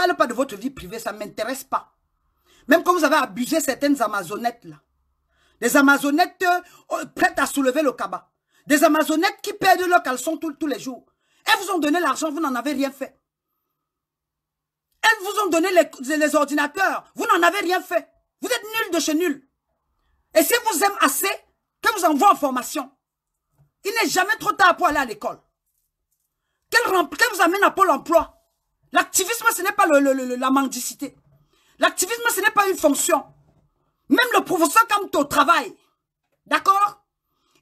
parle pas de votre vie privée, ça ne m'intéresse pas. Même quand vous avez abusé certaines amazonettes là. Des amazonettes prêtes à soulever le cabas. Des amazonettes qui perdent leurs caleçons tous les jours. Elles vous ont donné l'argent, vous n'en avez rien fait. Elles vous ont donné les ordinateurs, vous n'en avez rien fait. Vous êtes nuls de chez nuls. Et si vous aimez assez, qu'elles vous envoient en formation. Il n'est jamais trop tard pour aller à l'école. Qu'elles vous amènent à Pôle emploi. L'activisme, ce n'est pas la mendicité. L'activisme, ce n'est pas une fonction. Même le professeur Kamto travaille. D'accord?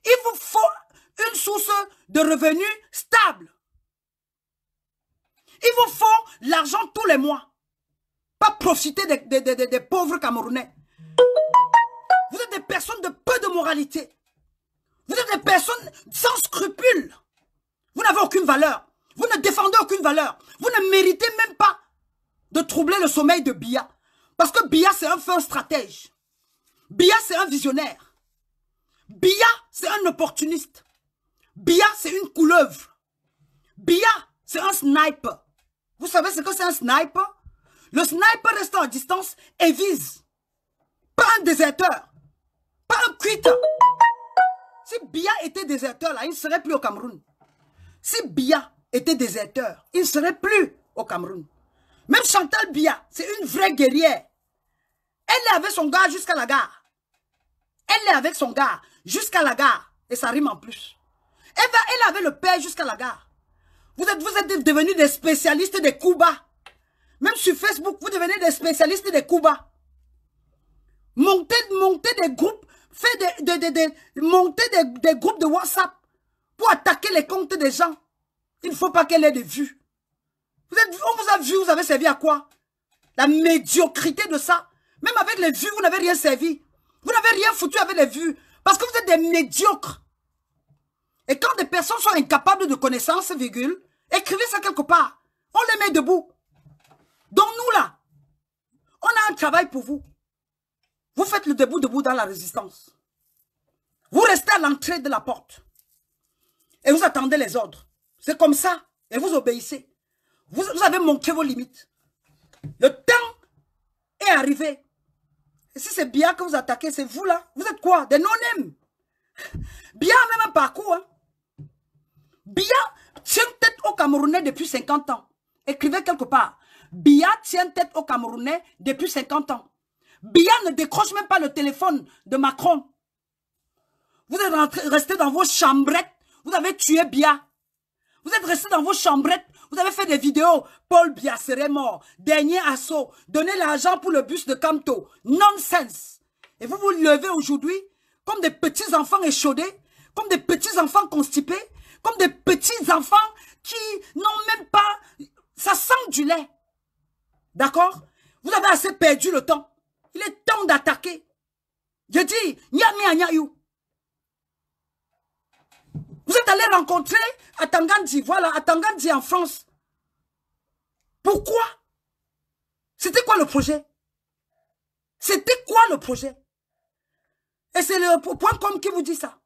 Il vous faut une source de revenus stable. Il vous faut l'argent tous les mois. Pas profiter des pauvres Camerounais. Vous êtes des personnes de peu de moralité. Vous êtes des personnes sans scrupules. Vous n'avez aucune valeur. Vous ne défendez aucune valeur. Vous ne méritez même pas de troubler le sommeil de Biya. Parce que Biya, c'est un fin stratège. Biya, c'est un visionnaire. Biya, c'est un opportuniste. Biya, c'est une couleuvre. Biya, c'est un sniper. Vous savez ce que c'est un sniper? Le sniper reste à distance et vise. Pas un déserteur. Pas un quitter. Si Biya était déserteur, là, il ne serait plus au Cameroun. Si Biya était déserteur, il ne serait plus au Cameroun. Même Chantal Biya, c'est une vraie guerrière. Elle est avec son gars jusqu'à la gare. Elle est avec son gars jusqu'à la gare. Et ça rime en plus. Elle est avec le père jusqu'à la gare. Vous êtes devenus des spécialistes des coups bas. Même sur Facebook, vous devenez des spécialistes des coups bas. Montez des groupes, montez des groupes de WhatsApp pour attaquer les comptes des gens. Il ne faut pas qu'elle ait des vues. On vous a vu, vous avez servi à quoi? La médiocrité de ça. Même avec les vues, vous n'avez rien servi. Vous n'avez rien foutu avec les vues. Parce que vous êtes des médiocres. Et quand des personnes sont incapables de connaissances, virgule, écrivez ça quelque part. On les met debout. Donc nous là, on a un travail pour vous. Vous faites le debout dans la résistance. Vous restez à l'entrée de la porte. Et vous attendez les ordres. C'est comme ça. Et vous obéissez. Vous avez montré vos limites. Le temps est arrivé. Et si c'est Biya que vous attaquez, c'est vous là. Vous êtes quoi? Des non-name. Biya a même un parcours. Hein? Biya tient tête aux Camerounais depuis 50 ans. Écrivez quelque part. Biya tient tête aux Camerounais depuis 50 ans. Biya ne décroche même pas le téléphone de Macron. Vous êtes restés dans vos chambrettes. Vous avez tué Biya. Vous êtes restés dans vos chambrettes. Vous avez fait des vidéos. Paul Biya serait mort. Dernier assaut. Donnez l'argent pour le bus de Kamto. Nonsense. Et vous vous levez aujourd'hui comme des petits enfants échaudés. Comme des petits enfants constipés. Comme des petits enfants qui n'ont même pas... Ça sent du lait. D'accord? Vous avez assez perdu le temps. Il est temps d'attaquer. Je dis, vous êtes allé rencontrer à Tangandji, voilà, à Tangandji en France. Pourquoi? C'était quoi le projet? C'était quoi le projet? Et c'est le point com qui vous dit ça.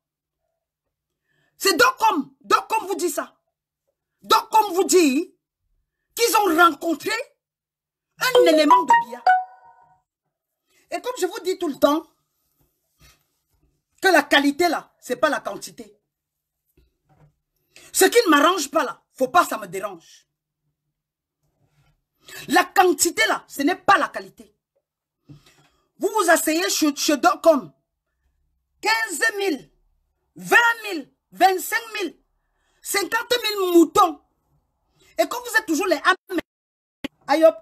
C'est Docom vous dit ça. Docom vous dit qu'ils ont rencontré un élément de Biya. Et comme je vous dis tout le temps, que la qualité là, c'est pas la quantité. Ce qui ne m'arrange pas là, faut pas ça me dérange. La quantité là, ce n'est pas la qualité. Vous vous asseyez chez Docom, 15 000, 20 000, 25 000, 50 000 moutons. Et comme vous êtes toujours les Ayop,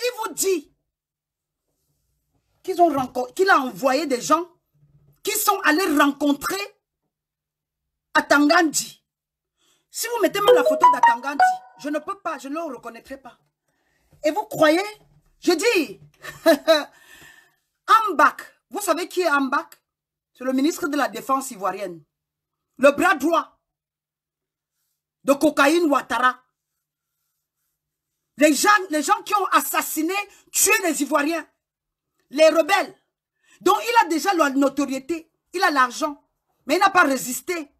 il vous dit qu'il a envoyé des gens qui sont allés rencontrer à Tangandji. Si vous mettez même la photo d'Atangandji, je ne peux pas, je ne le reconnaîtrai pas. Et vous croyez, je dis, Ambak, vous savez qui est Ambak? C'est le ministre de la Défense ivoirienne. Le bras droit de Cocaïne Ouattara. Les gens qui ont assassiné, tué les Ivoiriens. Les rebelles. Donc il a déjà la notoriété, il a l'argent. Mais il n'a pas résisté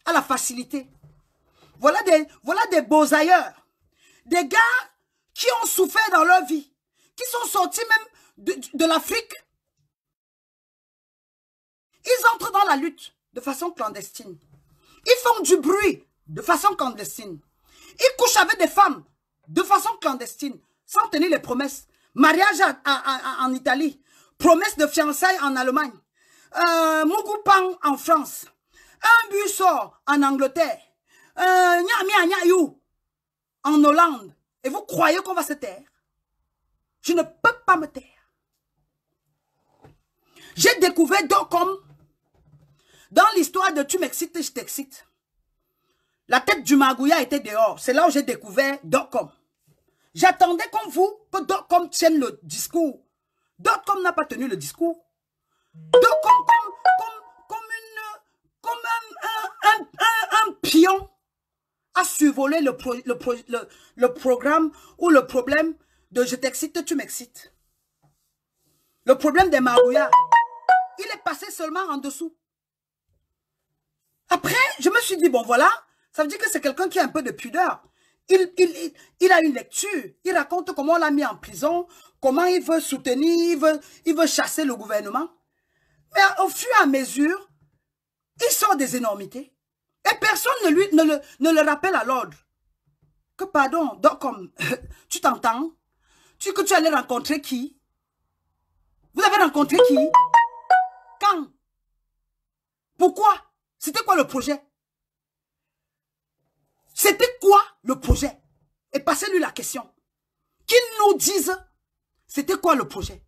à la facilité. Voilà des beaux ailleurs. Des gars qui ont souffert dans leur vie, qui sont sortis même de l'Afrique. Ils entrent dans la lutte de façon clandestine. Ils font du bruit de façon clandestine. Ils couchent avec des femmes de façon clandestine, sans tenir les promesses. Mariage en Italie, promesse de fiançailles en Allemagne, Mougoupan en France, un Bussor en Angleterre, en Hollande. Et vous croyez qu'on va se taire? Je ne peux pas me taire. J'ai découvert Docom dans l'histoire de Tu m'excites, je t'excite. La tête du Magouya était dehors. C'est là où j'ai découvert Docom. J'attendais comme vous que Docom tienne le discours. Docom n'a pas tenu le discours. Docom comme un pion a survolé le programme ou le problème de je t'excite, tu m'excites. Le problème des Magouya, il est passé seulement en dessous. Après, je me suis dit, bon voilà, ça veut dire que c'est quelqu'un qui a un peu de pudeur. Il a une lecture. Il raconte comment on l'a mis en prison, comment il veut soutenir, il veut chasser le gouvernement. Mais au fur et à mesure, il sort des énormités. Et personne ne le rappelle à l'ordre. Que pardon, donc comme, tu t'entends? Que tu allais rencontrer qui? Vous avez rencontré qui? Quand? Pourquoi? C'était quoi le projet? C'était quoi le projet? Et passez-lui la question. Qu'il nous dise, c'était quoi le projet?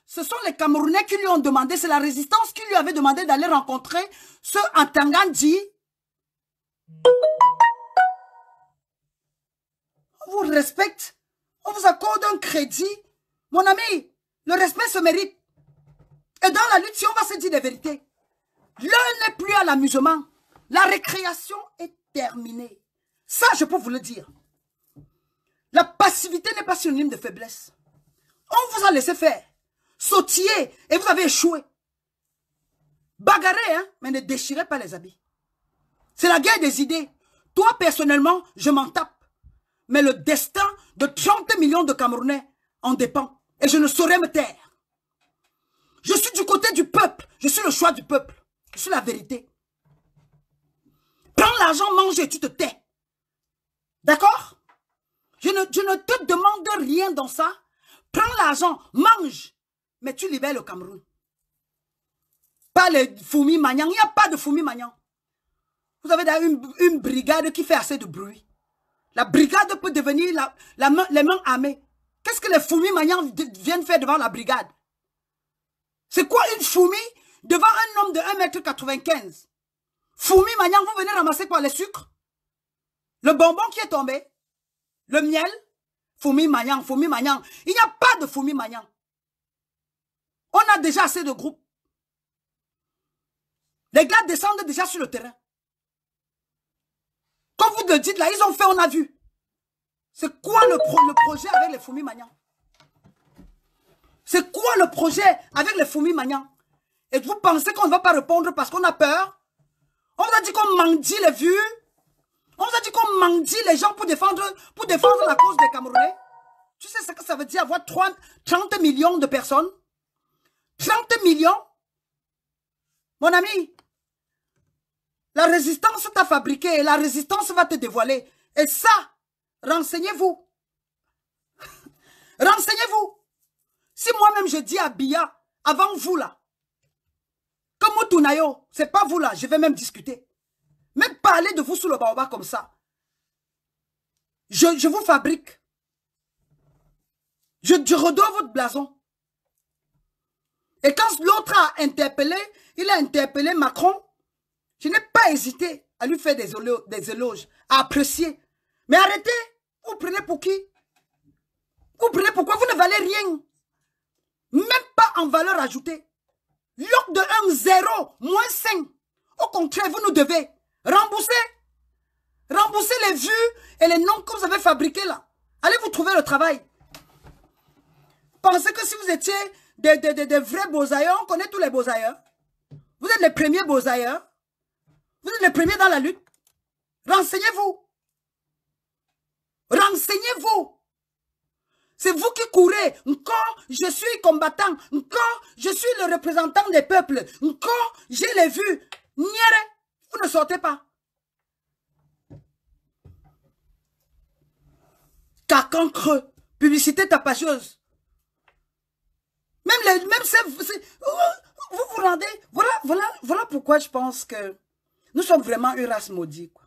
Ce sont les Camerounais qui lui ont demandé, c'est la résistance qui lui avait demandé d'aller rencontrer ce Antangandi. On vous respecte, on vous accorde un crédit. Mon ami, le respect se mérite. Et dans la lutte, si on va se dire des vérités, l'heure n'est plus à l'amusement. La récréation est terminée. Ça, je peux vous le dire. La passivité n'est pas synonyme de faiblesse. On vous a laissé faire. Sautiller et vous avez échoué. Bagarrez, hein, mais ne déchirez pas les habits. C'est la guerre des idées. Toi, personnellement, je m'en tape. Mais le destin de 30 millions de Camerounais en dépend. Et je ne saurais me taire. Je suis du côté du peuple. Je suis le choix du peuple. Je suis la vérité. Prends l'argent, mange et tu te tais. D'accord? Je ne te demande rien dans ça. Prends l'argent, mange. Mais tu libères le Cameroun. Pas les Foumi Magnang. Il n'y a pas de Foumi Magnang. Vous avez une brigade qui fait assez de bruit. La brigade peut devenir les mains armées. Qu'est-ce que les Foumi Magnang viennent faire devant la brigade? C'est quoi une Foumi devant un homme de 1,95 m? Foumi Magnang, vous venez ramasser quoi? Les sucres? Le bonbon qui est tombé? Le miel? Foumi Magnang, Foumi Magnang. Il n'y a pas de Foumi Magnang. On a déjà assez de groupes. Les gars descendent déjà sur le terrain. Comme vous le dites là, ils ont fait, on a vu. C'est quoi le projet avec les Foumi Magnang? C'est quoi le projet avec les Foumi Magnang? Et vous pensez qu'on ne va pas répondre parce qu'on a peur? On vous a dit qu'on mendie les vues. On vous a dit qu'on mendie les gens pour défendre la cause des Camerounais. Tu sais ce que ça veut dire avoir 30 millions de personnes? 30 millions? Mon ami, la résistance t'a fabriqué et la résistance va te dévoiler. Et ça, renseignez-vous. Renseignez-vous. Si moi-même je dis à Biya, avant vous là, comme Moutunayo, c'est pas vous là, je vais même discuter. Même parler de vous sous le baobab comme ça. Je vous fabrique. Je redonne votre blason. Et quand l'autre a interpellé, il a interpellé Macron, je n'ai pas hésité à lui faire des éloges, à apprécier. Mais arrêtez, vous prenez pour qui? Vous prenez pourquoi? Vous ne valez rien. Même pas en valeur ajoutée. Log de 1, 0, moins 5. Au contraire, vous nous devez rembourser. Rembourser les vues et les noms que vous avez fabriqués là. Allez vous trouver le travail. Pensez que si vous étiez des vrais beaux-ailleurs, on connaît tous les beaux-ailleurs. Vous êtes les premiers beaux-ailleurs. Vous êtes les premiers dans la lutte. Renseignez-vous. Renseignez-vous. C'est vous qui courez. Encore, je suis combattant. Encore, je suis le représentant des peuples. Encore, j'ai les vues. Nière, vous ne sortez pas. Carcan creux. Publicité tapageuse. Même vous vous rendez. Voilà pourquoi je pense que nous sommes vraiment une race maudite. Quoi.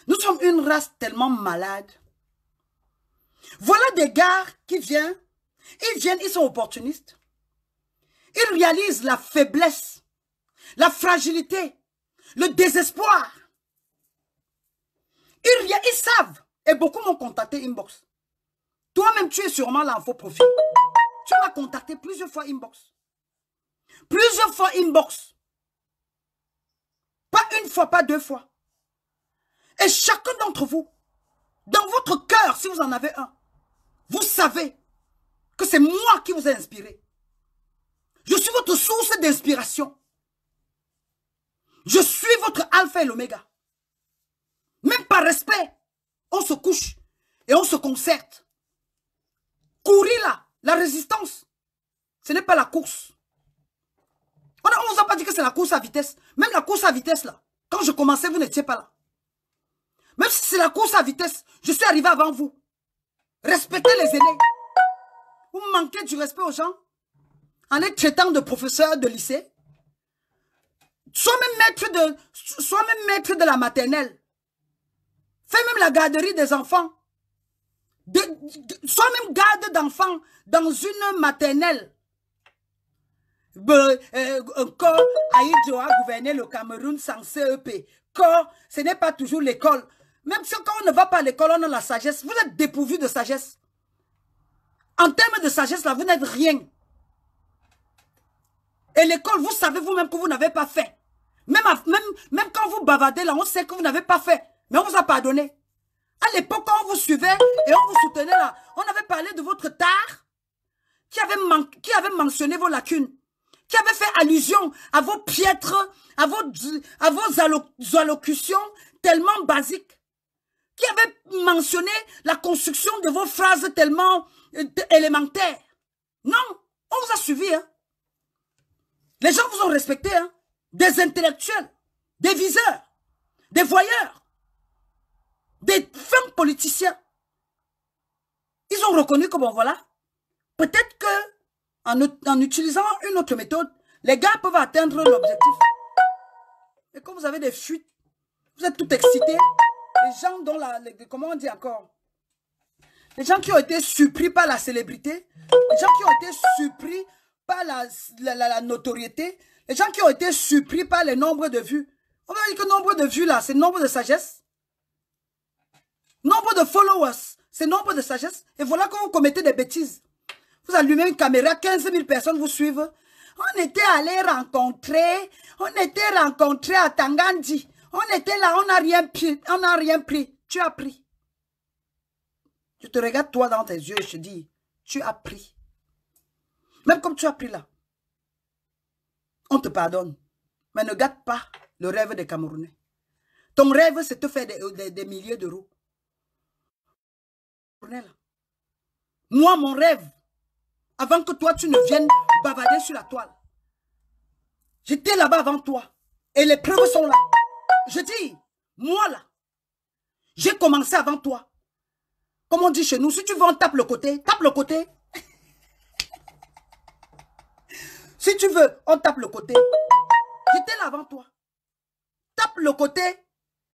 Nous sommes une race tellement malade. Voilà des gars qui viennent. Ils sont opportunistes. Ils réalisent la faiblesse, la fragilité, le désespoir. Ils savent. Et beaucoup m'ont contacté inbox. Toi-même, tu es sûrement là en faux profil. Tu m'as contacté plusieurs fois inbox. Plusieurs fois inbox. Pas une fois, pas deux fois. Et chacun d'entre vous, dans votre cœur, si vous en avez un, vous savez que c'est moi qui vous ai inspiré. Je suis votre source d'inspiration. Je suis votre alpha et l'oméga. Même par respect, on se couche et on se concerte. Courir là, la résistance, ce n'est pas la course. On ne vous a pas dit que c'est la course à vitesse. Même la course à vitesse là, quand je commençais, vous n'étiez pas là. Même si c'est la course à vitesse, je suis arrivé avant vous. Respectez les aînés. Vous manquez du respect aux gens en les traitant de professeurs de lycée. Sois même maître de la maternelle. Fais même la garderie des enfants. Sois même garde d'enfants dans une maternelle. Encore, Aïdjo a gouverné le Cameroun sans CEP. Corps, ce n'est pas toujours l'école. Même si quand on ne va pas à l'école, on a la sagesse. Vous êtes dépourvu de sagesse. En termes de sagesse, là, vous n'êtes rien. Et l'école, vous savez vous-même que vous n'avez pas fait. Même quand vous bavardez là, on sait que vous n'avez pas fait. Mais on vous a pardonné. À l'époque, quand on vous suivait et on vous soutenait là, on avait parlé de votre tard qui avait mentionné vos lacunes, qui avait fait allusion à vos piètres, à vos allocutions tellement basiques, qui avait mentionné la construction de vos phrases tellement élémentaires. Non, on vous a suivi. Hein. Les gens vous ont respecté. Hein. Des intellectuels, des viseurs, des voyeurs, des fins politiciens. Ils ont reconnu que bon voilà, peut-être que en utilisant une autre méthode, les gars peuvent atteindre l'objectif. Et comme vous avez des fuites, vous êtes tout excités. Les gens dont comment on dit encore? Les gens qui ont été surpris par la célébrité, les gens qui ont été surpris par la notoriété, les gens qui ont été surpris par le nombre de vues. On va dire que nombre de vues là, c'est nombre de sagesse. Nombre de followers, c'est nombre de sagesse. Et voilà que vous commettez des bêtises. Vous allumez une caméra, 15 000 personnes vous suivent. On était allé rencontrer à Tangandi. On était là, on n'a rien pris. Tu as pris. Je te regarde toi dans tes yeux et je te dis, tu as pris. Même comme tu as pris là. On te pardonne. Mais ne gâte pas le rêve des Camerounais. Ton rêve, c'est de te faire des milliers d'euros. Moi, mon rêve, avant que toi, tu ne viennes bavarder sur la toile. J'étais là-bas avant toi. Et les preuves sont là. Je dis, moi là, j'ai commencé avant toi. Comme on dit chez nous, si tu veux, on tape le côté. Tape le côté. Si tu veux, on tape le côté. J'étais là avant toi. Tape le côté.